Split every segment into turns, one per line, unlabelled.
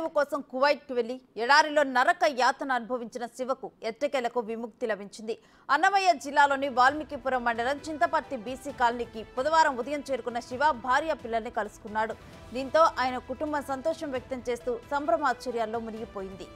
సేవ కోసం కువైట్కు వెళ్లి ఎడారిలో నరక యాతన అనుభవించిన శివకు ఎట్టకేలకు విముక్తి లభించింది. అన్నమయ్య జిల్లాలోని వాల్మీకిపురం మండలం చింతపర్తి బీసీ కాలనీకి బుధవారం ఉదయం చేరుకున్న శివ భార్య పిల్లల్ని కలుసుకున్నాడు. దీంతో ఆయన కుటుంబం సంతోషం వ్యక్తం చేస్తూ సంభ్రమాశ్చర్యాల్లో మునిగిపోయింది.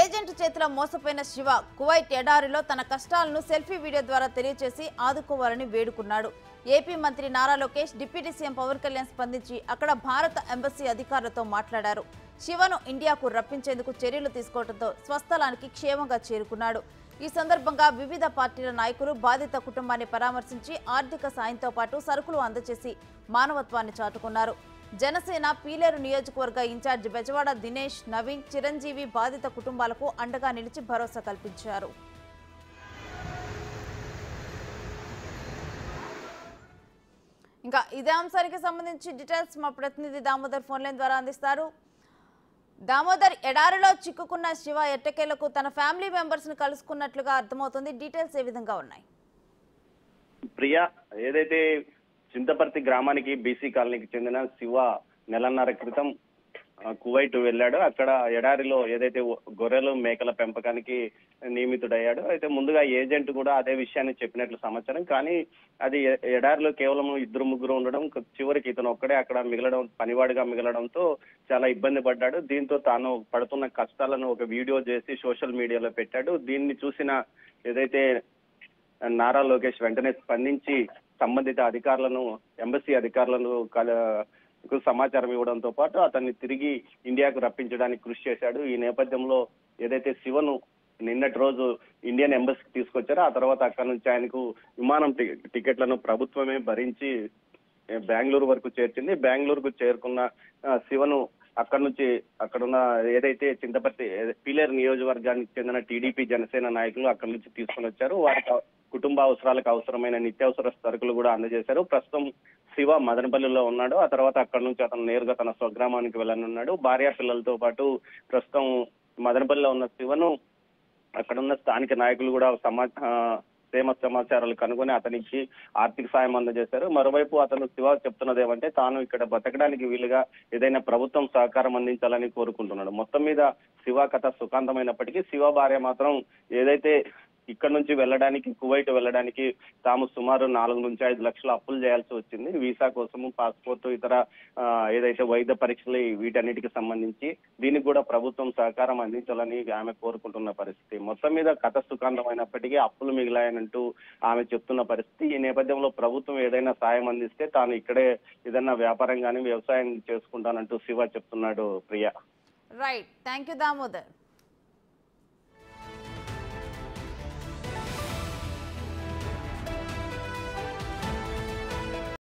ఏజెంట్ చేతిలో మోసపోయిన శివ కువైట్ ఎడారిలో తన కష్టాలను సెల్ఫీ వీడియో ద్వారా తెలియజేసి ఆదుకోవాలని వేడుకున్నాడు. ఏపీ మంత్రి నారా లోకేష్, డిప్యూటీ సీఎం పవన్ కళ్యాణ్ స్పందించి అక్కడ భారత ఎంబసీ అధికారులతో మాట్లాడారు. శివను ఇండియాకు రప్పించేందుకు చర్యలు తీసుకోవడంతో స్వస్థలానికి క్షేమంగా చేరుకున్నాడు. ఈ సందర్భంగా వివిధ పార్టీల నాయకులు బాధిత కుటుంబాన్ని పరామర్శించి ఆర్థిక సాయంతో పాటు సరుకులు అందజేసి మానవత్వాన్ని చాటుకున్నారు. జనసేన పీలేరు నియోజకవర్గ ఇన్ఛార్జి బెజవాడ దినేష్, నవీన్, చిరంజీవి బాధిత కుటుంబాలకు అండగా నిలిచి భరోసా కల్పించారు. ఇంకా ఇదే అంశానికి సంబంధించి డీటెయిల్స్ మా ప్రతినిధి దామోదర్ ఫోన్ లైన్ ద్వారా అందిస్తారు. దామోదర్, ఎడారిలో చిక్కుకున్న శివ ఎట్టకేలకు తన ఫ్యామిలీ మెంబర్స్ ని కలుసుకున్నట్లుగా అర్థమవుతుంది. డీటెయిల్స్ ఏ విధంగా ఉన్నాయి?
ప్రియా, ఏదైతే చింతపర్తి గ్రామానికి బీసీ కాలనీకి చెందిన శివ నెలన్నర క్రితం కువైట్ వెళ్ళాడు. అక్కడ ఎడారిలో ఏదైతే గొర్రెలు మేకల పెంపకానికి నియమితుడయ్యాడు. అయితే ముందుగా ఏజెంట్ కూడా అదే విషయాన్ని చెప్పినట్లు సమాచారం. కానీ అది ఎడారిలో కేవలం 2-3 ఉండడం, చివరికి ఇతను ఒక్కడే అక్కడ మిగలడం, పనివాడిగా మిగలడంతో చాలా ఇబ్బంది పడ్డాడు. దీంతో తాను పడుతున్న కష్టాలను ఒక వీడియో చేసి సోషల్ మీడియాలో పెట్టాడు. దీన్ని చూసిన ఏదైతే నారా లోకేష్ వెంటనే స్పందించి సంబంధిత అధికారులను, ఎంబసీ అధికారులను సమాచారం ఇవ్వడంతో పాటు అతన్ని తిరిగి ఇండియాకు రప్పించడానికి కృషి చేశాడు. ఈ నేపథ్యంలో ఏదైతే శివను నిన్నటి రోజు ఇండియన్ ఎంబసీకి తీసుకొచ్చారో ఆ తర్వాత అక్కడ నుంచి ఆయనకు విమానం టికెట్లను ప్రభుత్వమే భరించి బెంగళూరు వరకు చేర్చింది. బెంగళూరుకు చేరుకున్న శివను అక్కడ నుంచి అక్కడున్న ఏదైతే చింతపర్తి పీలేరు నియోజకవర్గానికి చెందిన టీడీపీ, జనసేన నాయకులు అక్కడి నుంచి తీసుకొని వచ్చారు. వారికి కుటుంబ అవసరాలకు అవసరమైన నిత్యావసర సరుకులు కూడా అందజేశారు. ప్రస్తుతం శివ మదనపల్లిలో ఉన్నాడు. ఆ తర్వాత అక్కడి నుంచి అతను నేరుగా తన స్వగ్రామానికి వెళ్ళనున్నాడు. భార్య పిల్లలతో పాటు ప్రస్తుతం మదనపల్లిలో ఉన్న శివను అక్కడున్న స్థానిక నాయకులు కూడా సమాచారాలు కనుగొని అతనికి ఆర్థిక సాయం అందజేశారు. మరోవైపు అతను శివ చెప్తున్నది ఏమంటే తాను ఇక్కడ బతకడానికి వీలుగా ఏదైనా ప్రభుత్వం సహకారం అందించాలని కోరుకుంటున్నాడు. మొత్తం మీద శివ కథ సుఖాంతమైనప్పటికీ శివ భార్య మాత్రం ఏదైతే ఇక్కడ నుంచి వెళ్ళడానికి, కువైట్ వెళ్ళడానికి తాము సుమారు 4 నుంచి 5 లక్షల అప్పులు చేయాల్సి వచ్చింది. వీసా కోసము, పాస్పోర్ట్, ఇతర ఏదైతే వైద్య పరీక్షలు వీటన్నిటికి సంబంధించి దీనికి కూడా ప్రభుత్వం సహకారం అందించాలని ఆమె కోరుకుంటున్న పరిస్థితి. మొత్తం మీద కథ సుఖాంతమైనప్పటికీ అప్పులు మిగిలాయనంటూ ఆమె చెప్తున్న పరిస్థితి. ఈ నేపథ్యంలో ప్రభుత్వం ఏదైనా సాయం అందిస్తే తాను ఇక్కడే ఏదైనా వ్యాపారం కానీ వ్యవసాయం చేసుకుంటానంటూ శివ చెప్తున్నాడు. Priya,
right, thank you Damodar.